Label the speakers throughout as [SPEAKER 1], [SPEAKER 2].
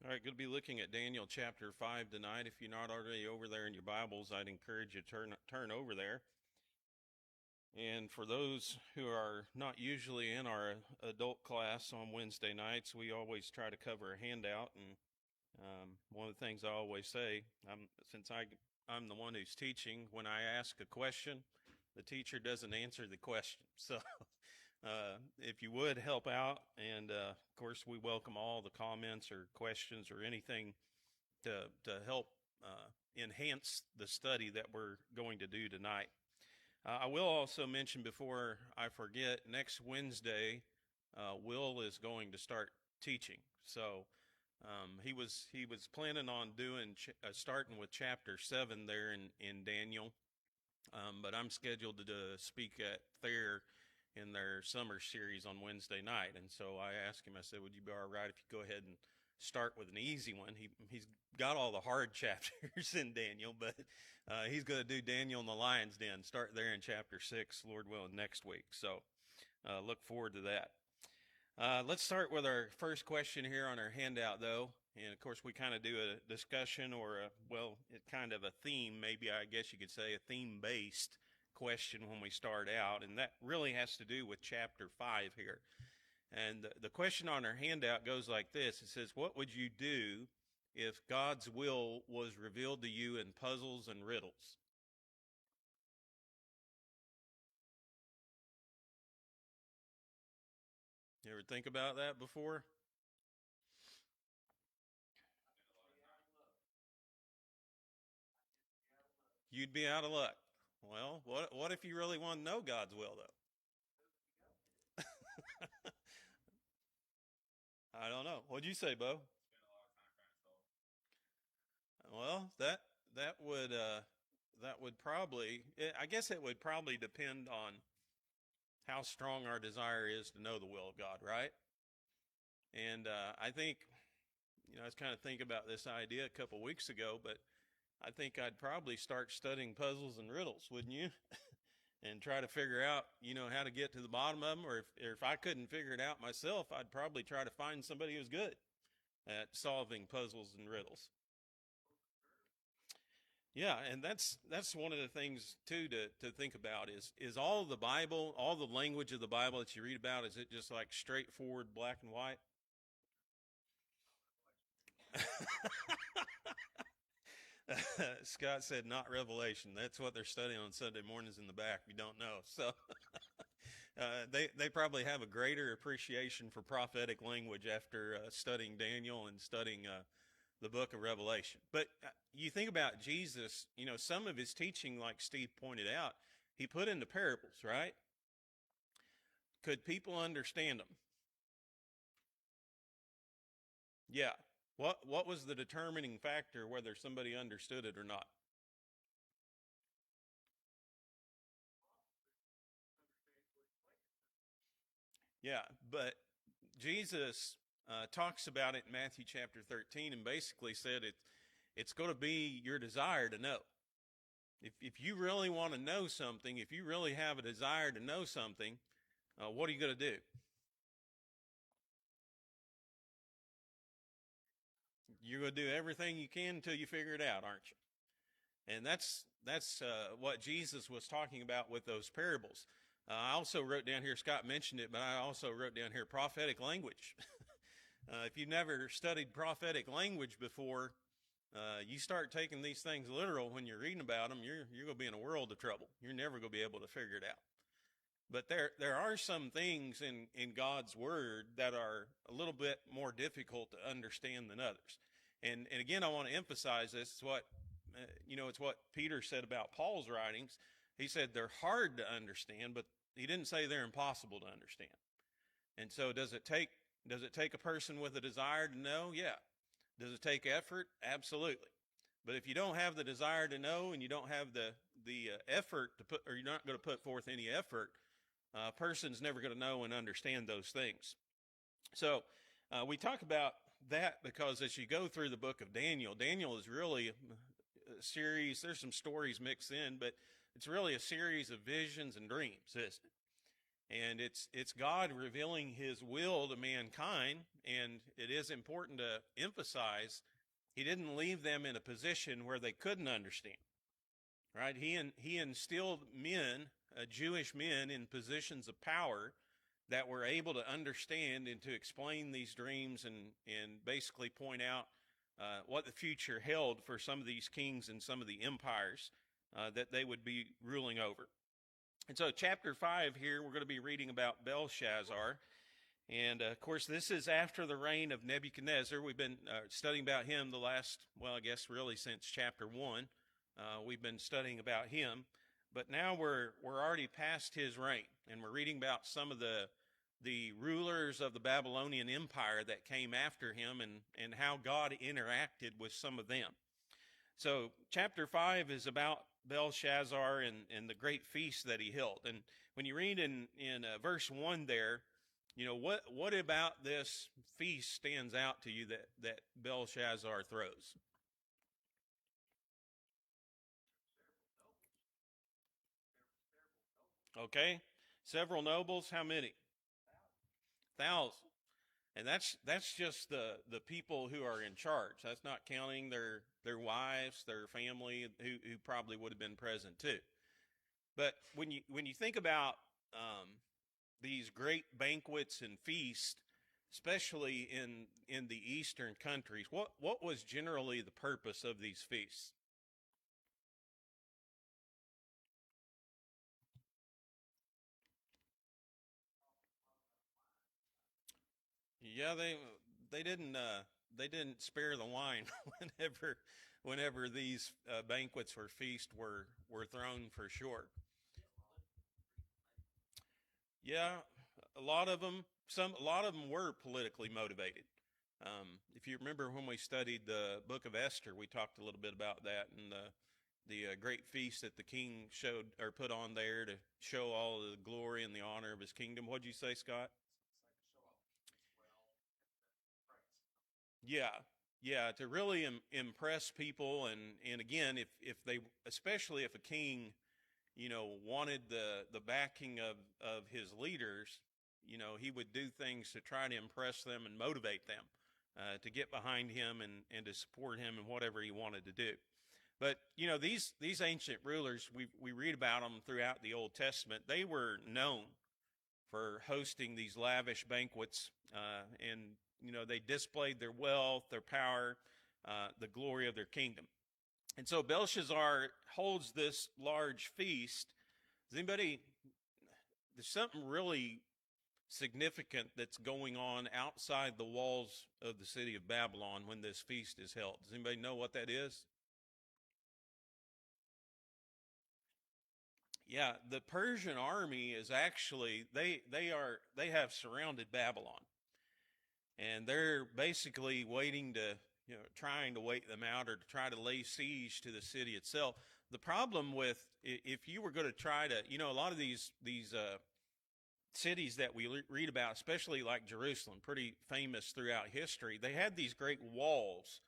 [SPEAKER 1] All right, going to be looking at Daniel chapter 5 tonight. If you're not already over there in your Bibles, I'd encourage you to turn over there. And for those who are not usually in our adult class on Wednesday nights, we always try to cover a handout. And one of the things I always say, since I'm the one who's teaching, when I ask a question, the teacher doesn't answer the question. So if you would help out, and of course we welcome all the comments or questions or anything to help enhance the study that we're going to do tonight. I will also mention before I forget, next Wednesday, Will is going to start teaching. So he was planning on doing starting with chapter 7 there in Daniel, but I'm scheduled to speak at Thayer in their summer series on Wednesday night. And so I asked him, I said, would you be all right if you go ahead and start with an easy one? He's got all the hard chapters in Daniel, but he's going to do Daniel in the Lion's Den, start there in chapter 6, Lord willing, next week. So look forward to that. Let's start with our first question here on our handout, though. And of course, we kind of do a discussion or it's kind of a theme, maybe I guess you could say a theme-based question when we start out. And that really has to do with chapter 5 here. And the question on our handout goes like this. It says, what would you do if God's will was revealed to you in puzzles and riddles? You ever think about that before? You'd be out of luck. Well, what if you really want to know God's will, though? I don't know. What'd you say, Bo? Well, that would probably, I guess it would probably depend on how strong our desire is to know the will of God, right? And I think, I was kind of thinking about this idea a couple weeks ago, but I think I'd probably start studying puzzles and riddles, wouldn't you? And try to figure out, how to get to the bottom of them. Or if I couldn't figure it out myself, I'd probably try to find somebody who's good at solving puzzles and riddles. Yeah, and that's one of the things too to think about is all the Bible, all the language of the Bible that you read about, is it just like straightforward black and white? Scott said not Revelation. That's what they're studying on Sunday mornings in the back. You don't know. So they probably have a greater appreciation for prophetic language after studying Daniel and studying the book of Revelation. But you think about Jesus, some of his teaching, like Steve pointed out, he put into parables, right? Could people understand them? Yeah. What was the determining factor whether somebody understood it or not? Yeah, but Jesus talks about it in Matthew chapter 13 and basically said it's going to be your desire to know. If you really want to know something, if you really have a desire to know something, what are you going to do? You're going to do everything you can until you figure it out, aren't you? And that's what Jesus was talking about with those parables. I also wrote down here, Scott mentioned it, but I also wrote down here prophetic language. If you've never studied prophetic language before, you start taking these things literal when you're reading about them, you're going to be in a world of trouble. You're never going to be able to figure it out. But there are some things in God's word that are a little bit more difficult to understand than others. And again, I want to emphasize this. It's what Peter said about Paul's writings. He said they're hard to understand, but he didn't say they're impossible to understand. And so does it take a person with a desire to know? Yeah. Does it take effort? Absolutely. But if you don't have the desire to know and you don't have the effort to put, or you're not going to put forth any effort, a person's never going to know and understand those things. So we talk about that because as you go through the book of Daniel, Daniel is really a series. There's some stories mixed in, but it's really a series of visions and dreams, isn't it? And it's God revealing his will to mankind. And it is important to emphasize he didn't leave them in a position where they couldn't understand, right? He instilled men, Jewish men, in positions of power that were able to understand and to explain these dreams and basically point out what the future held for some of these kings and some of the empires that they would be ruling over. And so, chapter 5 here, we're going to be reading about Belshazzar. And of course, this is after the reign of Nebuchadnezzar. We've been studying about him the last, well, I guess really since chapter 1. We've been studying about him. But now we're already past his reign, and we're reading about some of the rulers of the Babylonian Empire that came after him and how God interacted with some of them. So chapter 5 is about Belshazzar and the great feast that he held. And when you read in verse 1 there, you know, what about this feast stands out to you that Belshazzar throws? Okay, several nobles. How many? 1,000. And that's just the people who are in charge. That's not counting their wives, their family, who probably would have been present too. But when you think about these great banquets and feasts, especially in the eastern countries, what was generally the purpose of these feasts? Yeah, they didn't spare the wine whenever these banquets or feasts were thrown, for sure. Yeah, a lot of them were politically motivated. If you remember when we studied the book of Esther, we talked a little bit about that and the great feast that the king showed or put on there to show all of the glory and the honor of his kingdom. What'd you say, Scott? Yeah, yeah, to really impress people, and again, if they, especially if a king, you know, wanted the backing of his leaders, you know, he would do things to try to impress them and motivate them to get behind him and to support him in whatever he wanted to do. But you know, these ancient rulers, we read about them throughout the Old Testament. They were known for hosting these lavish banquets, and you know they displayed their wealth, their power, the glory of their kingdom. And so Belshazzar holds this large feast. Does anybody? There's something really significant that's going on outside the walls of the city of Babylon when this feast is held. Does anybody know what that is? Yeah, the Persian army is actually they have surrounded Babylon, and they're basically waiting to, you know, trying to wait them out or to try to lay siege to the city itself. The problem with, if you were going to try to, you know, a lot of these cities that we read about, especially like Jerusalem, pretty famous throughout history, they had these great walls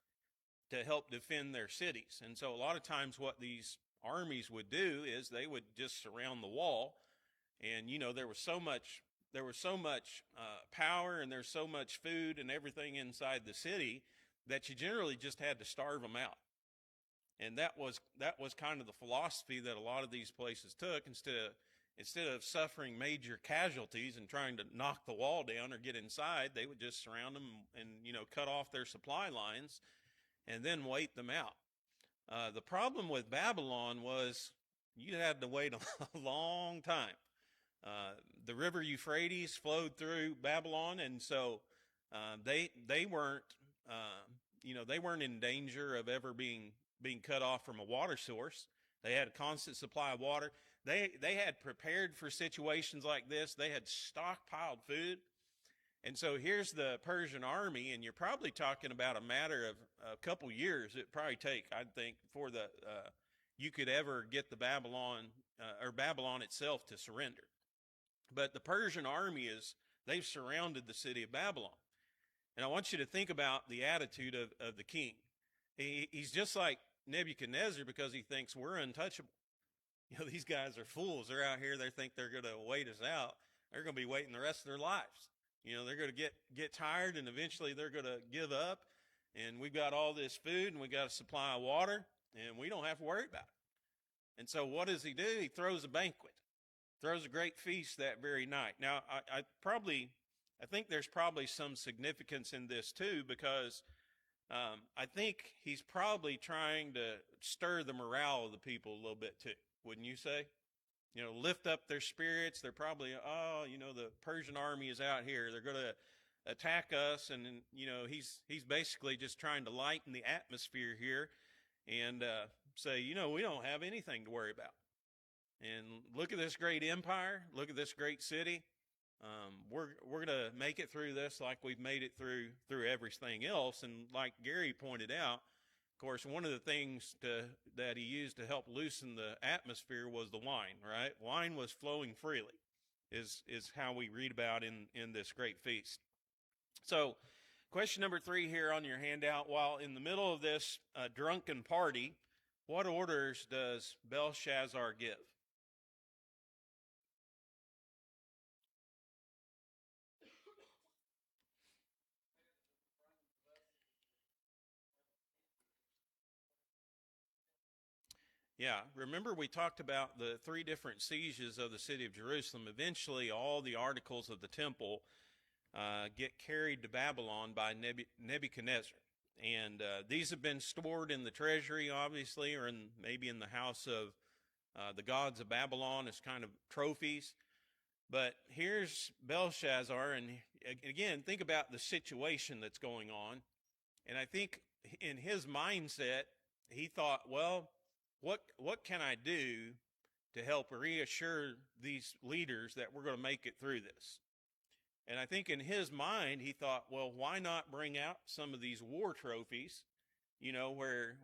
[SPEAKER 1] to help defend their cities. And so a lot of times what these armies would do is they would just surround the wall, and you know there was so much power, and there's so much food and everything inside the city that you generally just had to starve them out. And that was kind of the philosophy that a lot of these places took. Instead of suffering major casualties and trying to knock the wall down or get inside, they would just surround them and, you know, cut off their supply lines and then wait them out. The problem with Babylon was you had to wait a long time. The river Euphrates flowed through Babylon, and so they weren't they weren't in danger of ever being cut off from a water source. They had a constant supply of water. They had prepared for situations like this. They had stockpiled food. And so here's the Persian army, and you're probably talking about a matter of a couple years. It'd probably take, I think, before you could ever get the Babylon or Babylon itself to surrender. But the Persian army they've surrounded the city of Babylon. And I want you to think about the attitude of the king. He's just like Nebuchadnezzar because he thinks we're untouchable. You know, these guys are fools. They're out here. They think they're going to wait us out. they're going to be waiting the rest of their lives. They're going to get tired, and eventually they're going to give up. And we've got all this food, and we've got a supply of water, and we don't have to worry about it. And so what does he do? He throws a banquet, throws a great feast that very night. Now, I think there's probably some significance in this too, because I think he's probably trying to stir the morale of the people a little bit too. Wouldn't you say? Lift up their spirits. They're probably, the Persian army is out here. They're going to attack us. And, he's basically just trying to lighten the atmosphere here and say, we don't have anything to worry about. And look at this great empire. Look at this great city. We're going to make it through this like we've made it through everything else. And like Gary pointed out, of course, one of the things that he used to help loosen the atmosphere was the wine, right? Wine was flowing freely, is how we read about in this great feast. So, question number 3 here on your handout. While in the middle of this drunken party, what orders does Belshazzar give? Yeah, remember we talked about the 3 different sieges of the city of Jerusalem. Eventually, all the articles of the temple get carried to Babylon by Nebuchadnezzar. And these have been stored in the treasury, obviously, or maybe in the house of the gods of Babylon as kind of trophies. But here's Belshazzar, and again, think about the situation that's going on. And I think in his mindset, he thought, well, what can I do to help reassure these leaders that we're going to make it through this? And I think in his mind, he thought, well, why not bring out some of these war trophies, where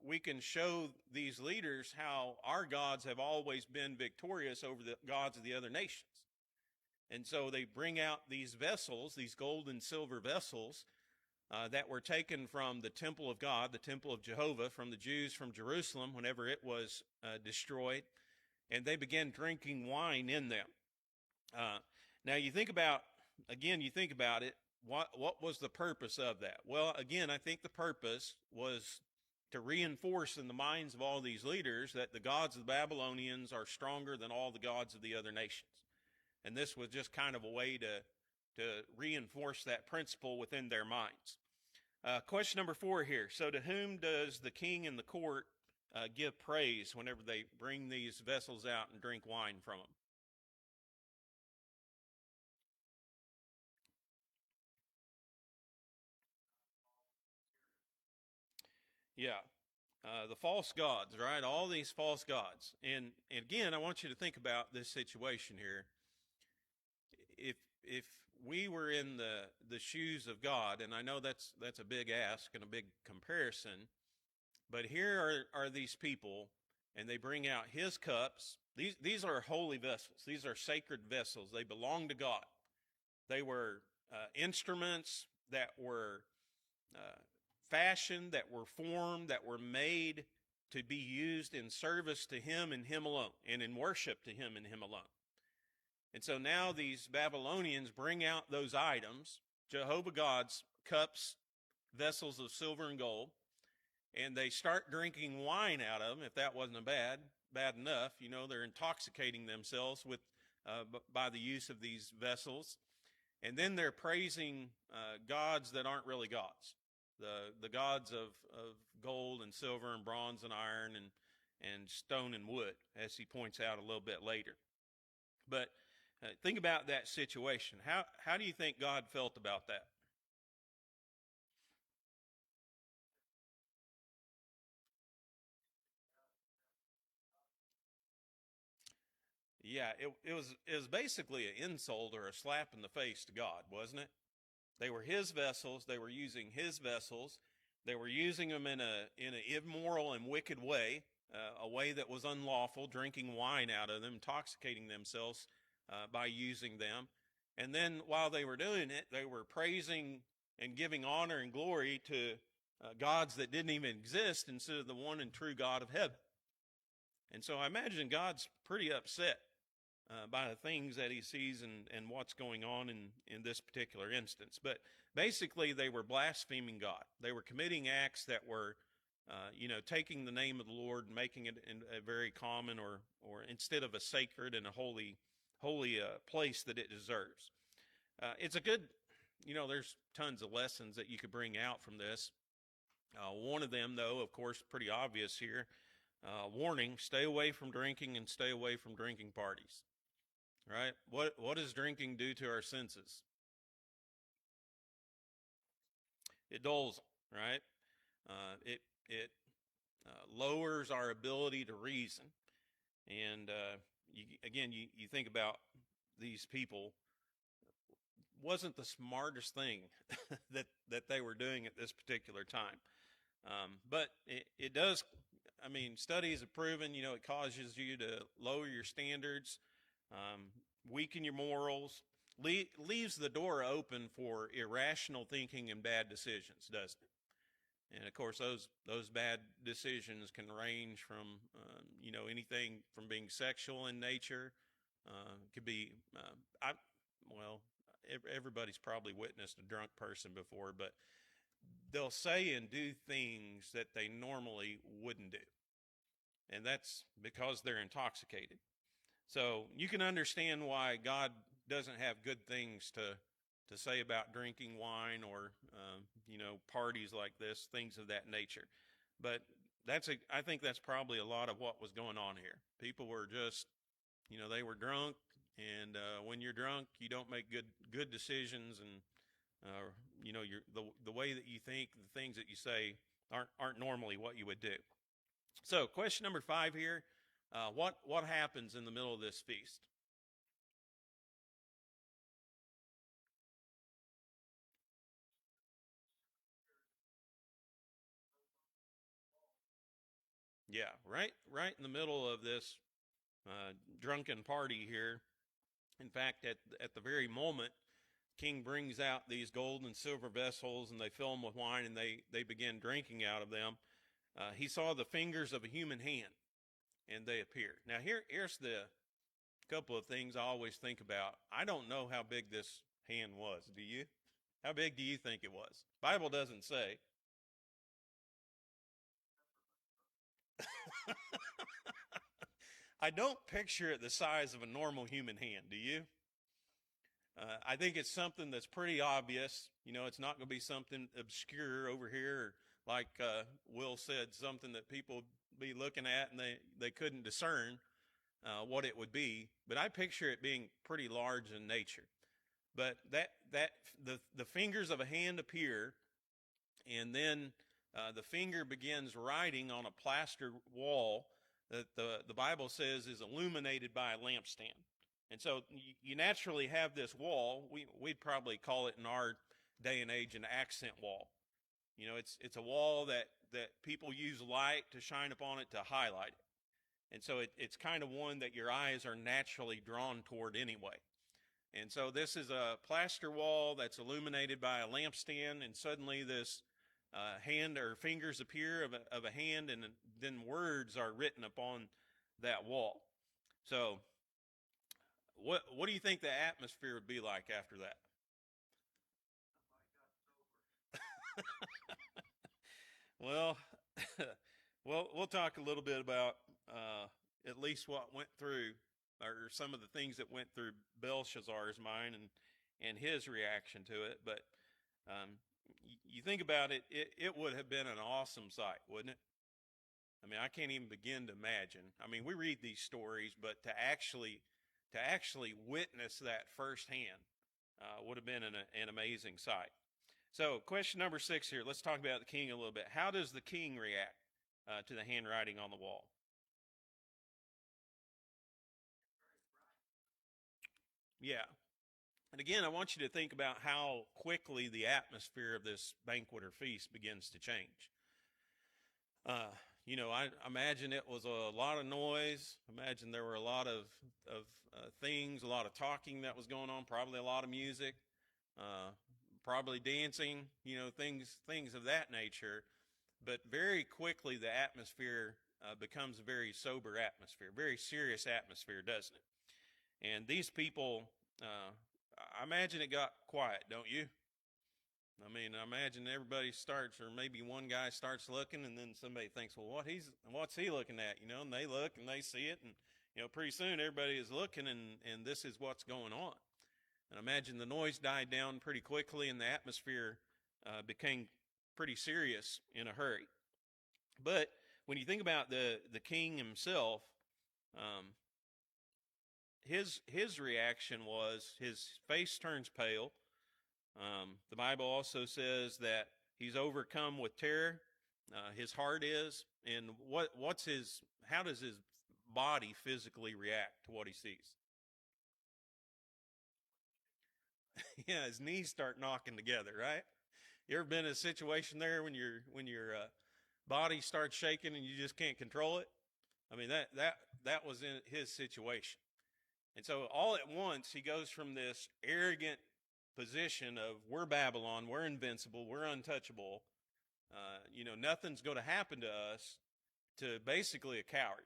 [SPEAKER 1] we can show these leaders how our gods have always been victorious over the gods of the other nations. And so they bring out these vessels, these gold and silver vessels, that were taken from the temple of God, the temple of Jehovah, from the Jews from Jerusalem whenever it was destroyed, and they began drinking wine in them. Now you think about it, what was the purpose of that? Well, again, I think the purpose was to reinforce in the minds of all these leaders that the gods of the Babylonians are stronger than all the gods of the other nations. And this was just kind of a way to reinforce that principle within their minds. Question number 4 here. So to whom does the king and the court give praise whenever they bring these vessels out and drink wine from them? Yeah. The false gods, right? All these false gods. And again, I want you to think about this situation here. If we were in the shoes of God, and I know that's a big ask and a big comparison, but here are these people, and they bring out his cups. These are holy vessels. These are sacred vessels. They belong to God. They were instruments that were fashioned, that were formed, that were made to be used in service to him and him alone, and in worship to him and him alone. And so now these Babylonians bring out those items, Jehovah God's cups, vessels of silver and gold, and they start drinking wine out of them. If that wasn't bad enough, they're intoxicating themselves by the use of these vessels. And then they're praising gods that aren't really gods, the gods of gold and silver and bronze and iron and stone and wood, as he points out a little bit later. But think about that situation. How do you think God felt about that? Yeah, it was basically an insult or a slap in the face to God, wasn't it? They were his vessels. They were using his vessels. They were using them in an immoral and wicked way, a way that was unlawful, drinking wine out of them, intoxicating themselves by using them. And then while they were doing it, they were praising and giving honor and glory to gods that didn't even exist instead of the one and true God of heaven. And so I imagine God's pretty upset by the things that he sees and what's going on in this particular instance. But basically, they were blaspheming God. They were committing acts that were, taking the name of the Lord and making it in a very common or instead of a sacred and a holy place that it deserves. It's a good, there's tons of lessons that you could bring out from this. One of them, though, of course, pretty obvious here. Warning: stay away from drinking and stay away from drinking parties. Right? What does drinking do to our senses? It dulls them, right? It lowers our ability to reason. And you think about these people. Wasn't the smartest thing that they were doing at this particular time. But it does. I mean, studies have proven, it causes you to lower your standards, weaken your morals, leaves the door open for irrational thinking and bad decisions, doesn't it? And of course, those bad decisions can range from, anything from being sexual in nature. Could be, everybody's probably witnessed a drunk person before, but they'll say and do things that they normally wouldn't do. And that's because they're intoxicated. So you can understand why God doesn't have good things to say about drinking wine or, parties like this, things of that nature. But I think that's probably a lot of what was going on here. People were just, they were drunk. And when you're drunk, you don't make good decisions, and the way that you think, the things that you say aren't normally what you would do. So, question number 5 here: what happens in the middle of this feast? Yeah, right in the middle of this drunken party here. In fact, at the very moment, King brings out these gold and silver vessels, and they fill them with wine, and they begin drinking out of them. He saw the fingers of a human hand, and they appeared. Now, here's the couple of things I always think about. I don't know how big this hand was. Do you? How big do you think it was? Bible doesn't say. I don't picture it the size of a normal human hand. Do you? I think it's something that's pretty obvious. It's not going to be something obscure over here, or like Will said, something that people be looking at and they couldn't discern what it would be. But I picture it being pretty large in nature. But the fingers of a hand appear, and then the finger begins writing on a plaster wall that the Bible says is illuminated by a lampstand. And so you naturally have this wall. We'd probably call it in our day and age an accent wall. It's a wall that people use light to shine upon it to highlight it. And so it's kind of one that your eyes are naturally drawn toward anyway. And so this is a plaster wall that's illuminated by a lampstand, and suddenly this hand or fingers appear of a hand, and then words are written upon that wall. So what do you think the atmosphere would be like after that? Well, we'll talk a little bit about at least what went through, or some of the things that went through Belshazzar's mind and his reaction to it. But you think about it, it would have been an awesome sight, wouldn't it? I mean, I can't even begin to imagine. I mean, we read these stories, but to actually witness that firsthand would have been an amazing sight. So, question number 6 here. Let's talk about the king a little bit. How does the king react to the handwriting on the wall? Yeah. And again, I want you to think about how quickly the atmosphere of this banquet or feast begins to change. I imagine it was a lot of noise. Imagine there were a lot of things, a lot of talking that was going on, probably a lot of music, probably dancing, things of that nature. But very quickly, the atmosphere becomes a very sober atmosphere, very serious atmosphere, doesn't it? And these people, I imagine it got quiet, don't you? I mean, I imagine everybody starts, or maybe one guy starts looking, and then somebody thinks, "Well, what's he looking at?" You know, and they look and they see it, and pretty soon everybody is looking, and this is what's going on. And I imagine the noise died down pretty quickly, and the atmosphere became pretty serious in a hurry. But when you think about the king himself, um, his reaction was his face turns pale. The Bible also says that he's overcome with terror. His heart is, and what's his? How does his body physically react to what he sees? Yeah, his knees start knocking together, right? You ever been in a situation there when your body starts shaking and you just can't control it? I mean that was in his situation. And so all at once he goes from this arrogant position of we're Babylon, we're invincible, we're untouchable, nothing's going to happen to us, to basically a coward.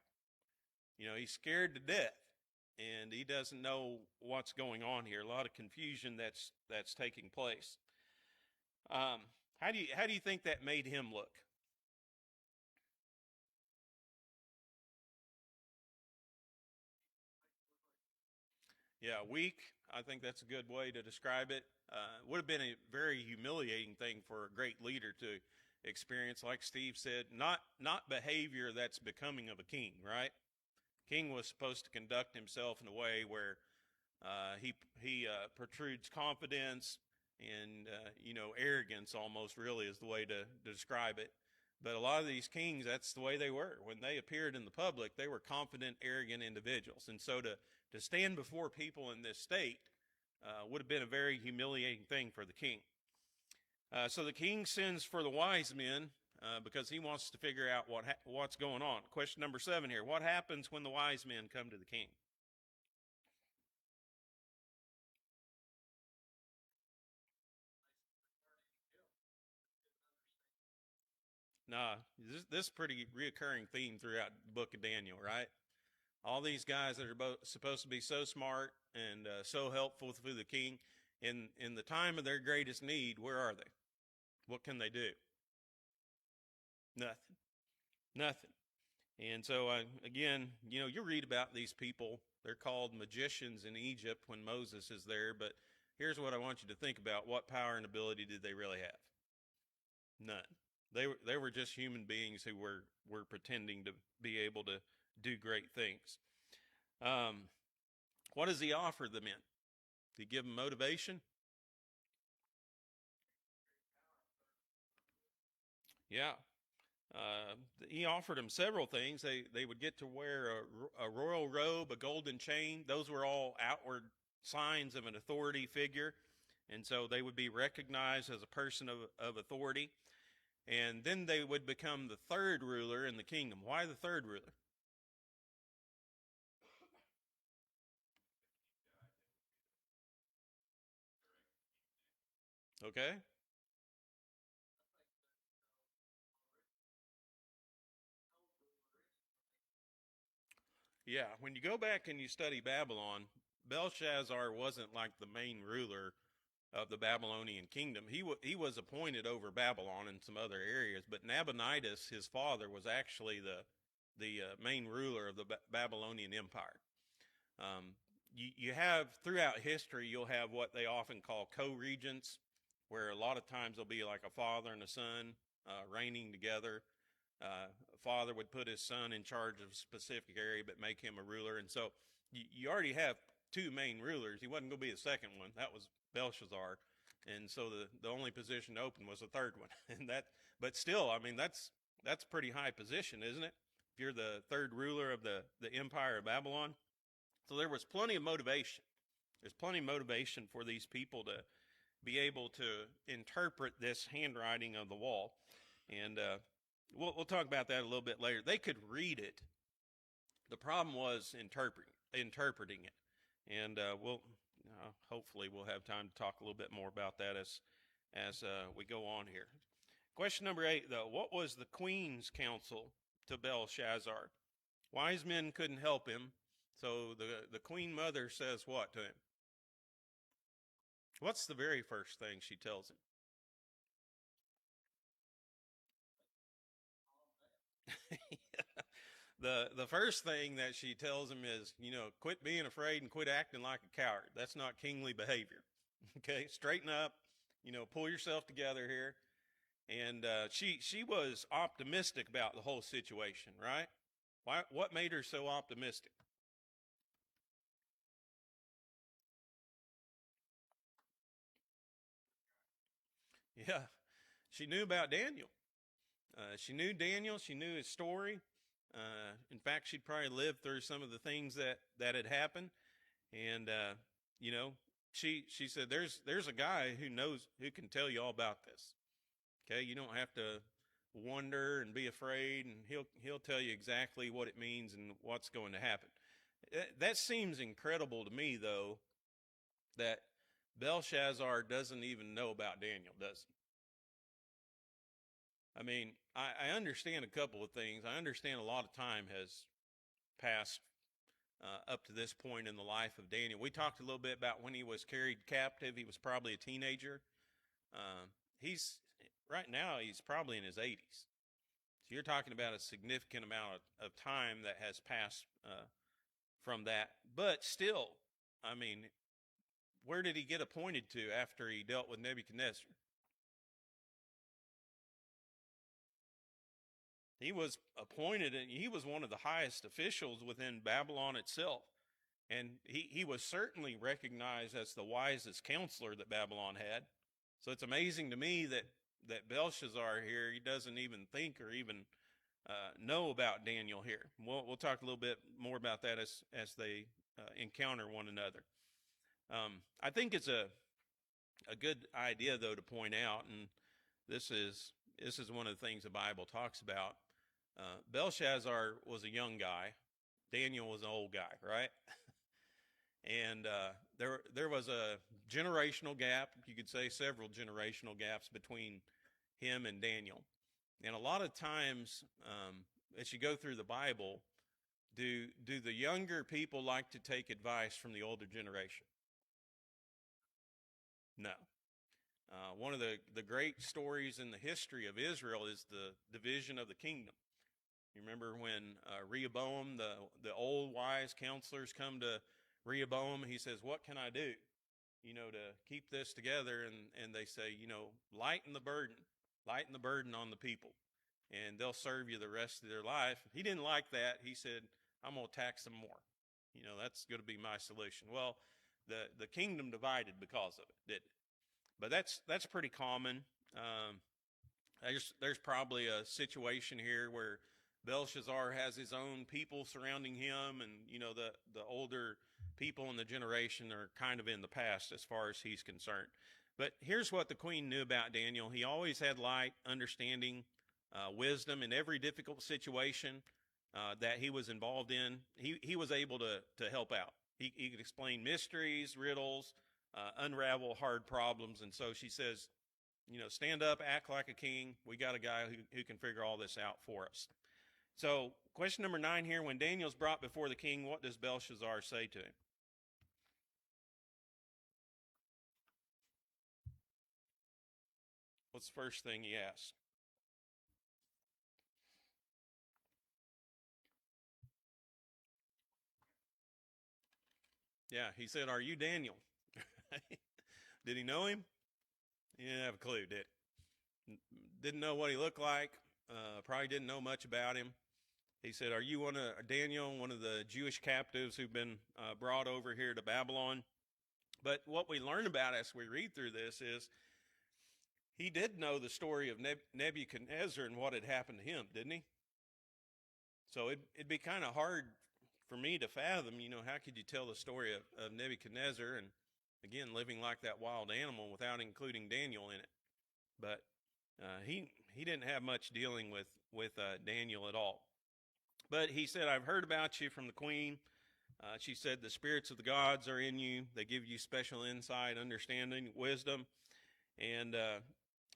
[SPEAKER 1] He's scared to death, and he doesn't know what's going on here. A lot of confusion that's taking place. How do you think that made him look? Yeah, weak. I think that's a good way to describe it. Would have been a very humiliating thing for a great leader to experience. Like Steve said, not behavior that's becoming of a king, right? King was supposed to conduct himself in a way where he protrudes confidence and arrogance, almost, really is the way to describe it. But a lot of these kings, that's the way they were. When they appeared in the public, they were confident, arrogant individuals. And so to stand before people in this state would have been a very humiliating thing for the king. So the king sends for the wise men because he wants to figure out what's going on. Question number 7 here. What happens when the wise men come to the king? Nah, this is pretty reoccurring theme throughout the book of Daniel, right? All these guys that are supposed to be so smart and so helpful through the king, in the time of their greatest need, where are they? What can they do? Nothing. Nothing. And so, again, you read about these people. They're called magicians in Egypt when Moses is there. But here's what I want you to think about. What power and ability did they really have? None. They were just human beings who were pretending to be able to do great things. Um, what does he offer the men? Did he give them motivation? Yeah. He offered them several things. They would get to wear a royal robe, a golden chain. Those were all outward signs of an authority figure. And so they would be recognized as a person of authority. And then they would become the third ruler in the kingdom. Why the third ruler? Okay. Yeah, when you go back and you study Babylon, Belshazzar wasn't like the main ruler of the Babylonian kingdom. He was appointed over Babylon and some other areas, but Nabonidus, his father, was actually the main ruler of the Babylonian Empire. Um, you have throughout history, you'll have what they often call co-regents, where a lot of times there'll be like a father and a son reigning together. A father would put his son in charge of a specific area, but make him a ruler. And so you already have two main rulers. He wasn't going to be the second one. That was Belshazzar. And so the only position open was the third one. And but still, I mean, that's a pretty high position, isn't it? If you're the third ruler of the empire of Babylon. So there was plenty of motivation. There's plenty of motivation for these people to be able to interpret this handwriting of the wall. And we'll talk about that a little bit later. They could read it. The problem was interpreting it. And we'll hopefully we'll have time to talk a little bit more about that as we go on here. Question number 8, though. What was the queen's counsel to Belshazzar? Wise men couldn't help him. So the queen mother says what to him? What's the very first thing she tells him? The first thing that she tells him is, quit being afraid and quit acting like a coward. That's not kingly behavior. Okay, straighten up. Pull yourself together here. And she was optimistic about the whole situation, right? Why? What made her so optimistic? Yeah, she knew about Daniel. She knew Daniel. She knew his story. In fact, she'd probably lived through some of the things that had happened. And you know, she said, "There's a guy who can tell you all about this. Okay, you don't have to wonder and be afraid, and he'll tell you exactly what it means and what's going to happen." That seems incredible to me, though, that Belshazzar doesn't even know about Daniel, does he? I mean, I understand a couple of things. I understand a lot of time has passed up to this point in the life of Daniel. We talked a little bit about when he was carried captive. He was probably a teenager. He's right now. He's probably in his 80s. So you're talking about a significant amount of time that has passed from that. But still, I mean, where did he get appointed to after he dealt with Nebuchadnezzar? He was appointed, and he was one of the highest officials within Babylon itself. And he was certainly recognized as the wisest counselor that Babylon had. So it's amazing to me that Belshazzar here, he doesn't even think or even know about Daniel here. We'll talk a little bit more about that as they encounter one another. I think it's a good idea, though, to point out, and this is one of the things the Bible talks about. Belshazzar was a young guy. Daniel was an old guy, right? And there was a generational gap. You could say several generational gaps between him and Daniel. And a lot of times, as you go through the Bible, do the younger people like to take advice from the older generation? No. One of the great stories in the history of Israel is the division of the kingdom. You remember when Rehoboam, the old wise counselors, come to Rehoboam. He says, "What can I do, to keep this together?" And they say, lighten the burden on the people, and they'll serve you the rest of their life. He didn't like that. He said, "I'm going to tax them more. That's going to be my solution." Well, the kingdom divided because of it, didn't it? But that's pretty common. There's probably a situation here where Belshazzar has his own people surrounding him, and the older people in the generation are kind of in the past as far as he's concerned. But here's what the queen knew about Daniel. He always had light, understanding, wisdom in every difficult situation that he was involved in. He was able to help out. He could explain mysteries, riddles, unravel hard problems. And so she says, stand up, act like a king. We got a guy who can figure all this out for us. So question number 9 here, when Daniel's brought before the king, what does Belshazzar say to him? What's the first thing he asks? Yeah, he said, "Are you Daniel?" Did he know him? He didn't have a clue, did he? Didn't know what he looked like. Probably didn't know much about him. He said, "Are you Daniel, one of the Jewish captives who've been brought over here to Babylon?" But what we learn about as we read through this is he did know the story of Nebuchadnezzar and what had happened to him, didn't he? So it'd be kind of hard for me to fathom, how could you tell the story of Nebuchadnezzar and, again, living like that wild animal without including Daniel in it? But he didn't have much dealing with Daniel at all. But he said, "I've heard about you from the queen." She said, "The spirits of the gods are in you. They give you special insight, understanding, wisdom." And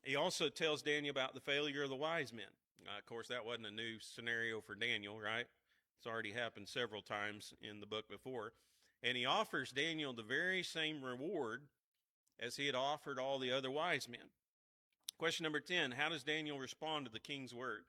[SPEAKER 1] he also tells Daniel about the failure of the wise men. Of course, that wasn't a new scenario for Daniel, right? It's already happened several times in the book before. And he offers Daniel the very same reward as he had offered all the other wise men. Question number 10, how does Daniel respond to the king's word?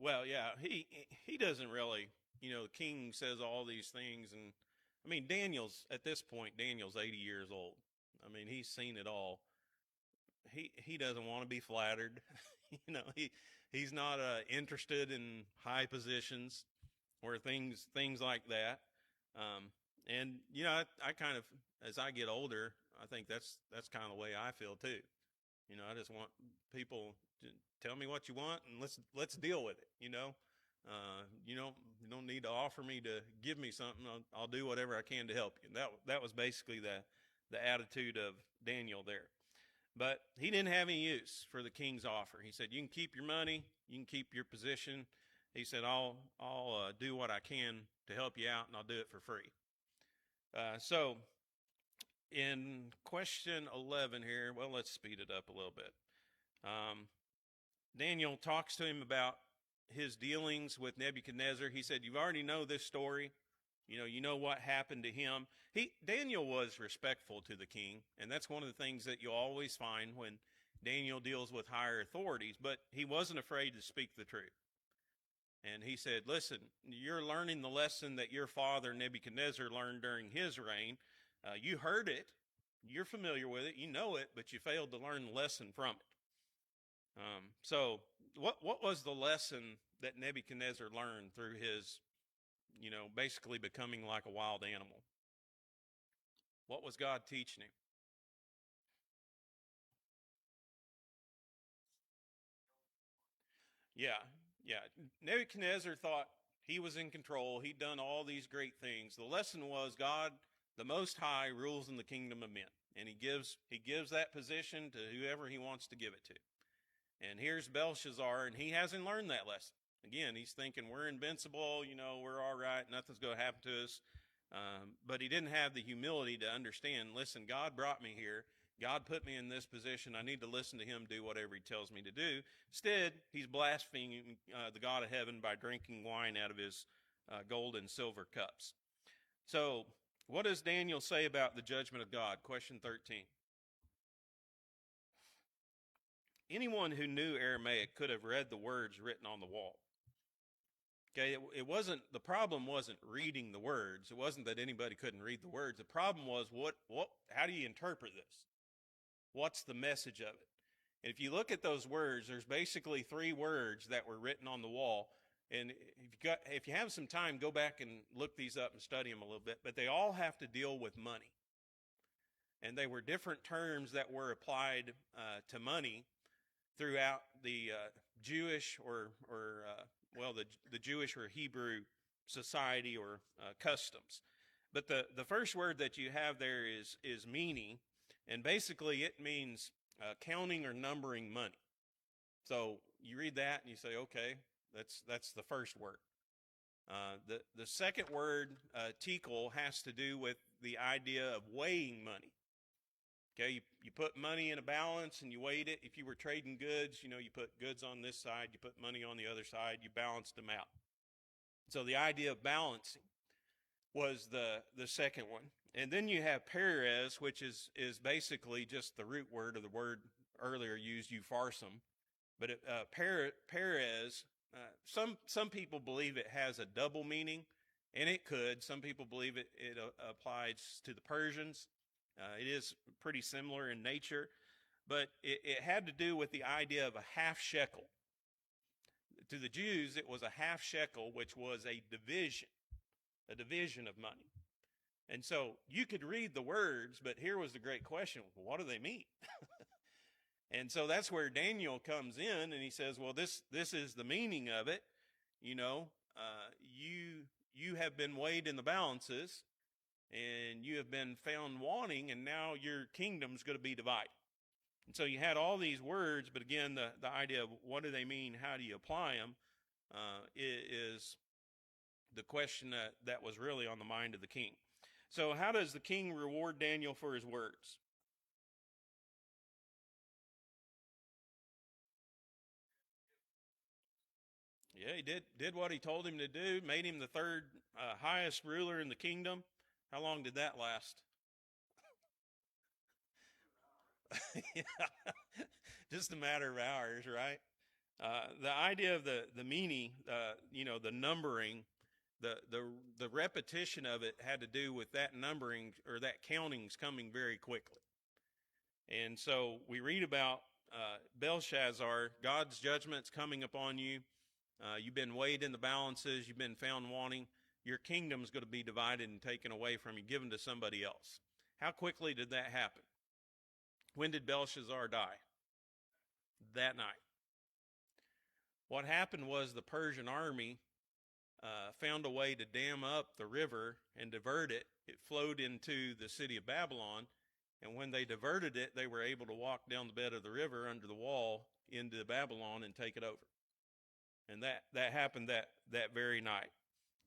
[SPEAKER 1] Well, yeah, he doesn't really, the king says all these things, and I mean, at this point, Daniel's 80 years old. I mean, he's seen it all. He doesn't want to be flattered. He's not interested in high positions or things like that. Um, and I kind of, as I get older, I think that's kind of the way I feel too. I just want people to tell me what you want and let's deal with it. You don't need to offer me to give me something. I'll do whatever I can to help you. That was basically the attitude of Daniel there. But he didn't have any use for the king's offer. He said, "You can keep your money, you can keep your position." He said, "I'll do what I can to help you out, and I'll do it for free." So in question 11 here, well, let's speed it up a little bit. Daniel talks to him about his dealings with Nebuchadnezzar. He said, "You already know this story. You know what happened to him." Daniel was respectful to the king, and that's one of the things that you'll always find when Daniel deals with higher authorities, but he wasn't afraid to speak the truth. And he said, "Listen, you're learning the lesson that your father Nebuchadnezzar learned during his reign. You heard it, you're familiar with it, you know it, but you failed to learn the lesson from it." So what was the lesson that Nebuchadnezzar learned through his, basically becoming like a wild animal? What was God teaching him? Yeah, yeah. Nebuchadnezzar thought he was in control. He'd done all these great things. The lesson was God, the Most High, rules in the kingdom of men, and he gives that position to whoever he wants to give it to. And here's Belshazzar, and he hasn't learned that lesson. Again, he's thinking we're invincible, we're all right, nothing's going to happen to us. But he didn't have the humility to understand, listen, God brought me here. God put me in this position. I need to listen to him, do whatever he tells me to do. Instead, he's blaspheming the God of heaven by drinking wine out of his gold and silver cups. So, what does Daniel say about the judgment of God? Question 13. Anyone who knew Aramaic could have read the words written on the wall. Okay, the problem wasn't reading the words. It wasn't that anybody couldn't read the words. The problem was how do you interpret this? What's the message of it? And if you look at those words, there's basically 3 words that were written on the wall. And if you have some time, go back and look these up and study them a little bit. But they all have to deal with money. And they were different terms that were applied to money throughout the Jewish the Jewish or Hebrew society or customs. But the first word that you have there is meaning, and basically it means counting or numbering money. So you read that and you say, okay, that's the first word. The second word, tekel, has to do with the idea of weighing money. Okay, you put money in a balance and you weighed it. If you were trading goods, you put goods on this side, you put money on the other side, you balanced them out. So the idea of balancing was the second one. And then you have Perez, which is basically just the root word of the word earlier used, eupharsum. But Perez, some people believe it has a double meaning, and it could. Some people believe it applies to the Persians. It is pretty similar in nature, but it had to do with the idea of a half shekel. To the Jews, it was a half shekel, which was a division of money. And so you could read the words, but here was the great question: what do they mean? And so that's where Daniel comes in, and he says, "Well, this is the meaning of it. You have been weighed in the balances." And you have been found wanting, and now your kingdom's going to be divided. And so you had all these words, but again, the idea of what do they mean, how do you apply them, is the question that was really on the mind of the king. So how does the king reward Daniel for his words? Yeah, he did what he told him to do, made him the third highest ruler in the kingdom. How long did that last? Yeah, just a matter of hours, right? The idea of the meaning, the numbering, the repetition of it had to do with that numbering or that counting's coming very quickly. And so we read about Belshazzar, God's judgment's coming upon you. You've been weighed in the balances. You've been found wanting. Your kingdom's going to be divided and taken away from you, given to somebody else. How quickly did that happen? When did Belshazzar die? That night. What happened was the Persian army found a way to dam up the river and divert it. It flowed into the city of Babylon. And when they diverted it, they were able to walk down the bed of the river under the wall into Babylon and take it over. And that happened that very night.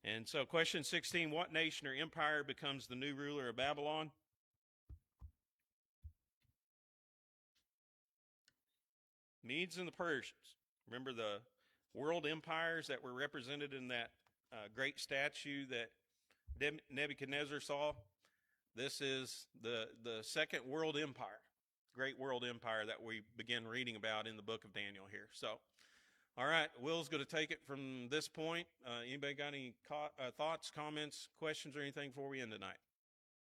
[SPEAKER 1] And so question 16, what nation or empire becomes the new ruler of Babylon? Medes and the Persians. Remember the world empires that were represented in that great statue that Nebuchadnezzar saw? This is the second world empire, great world empire that we begin reading about in the book of Daniel here. So, all right, Will's going to take it from this point. Anybody got any thoughts, comments, questions, or anything before we end tonight?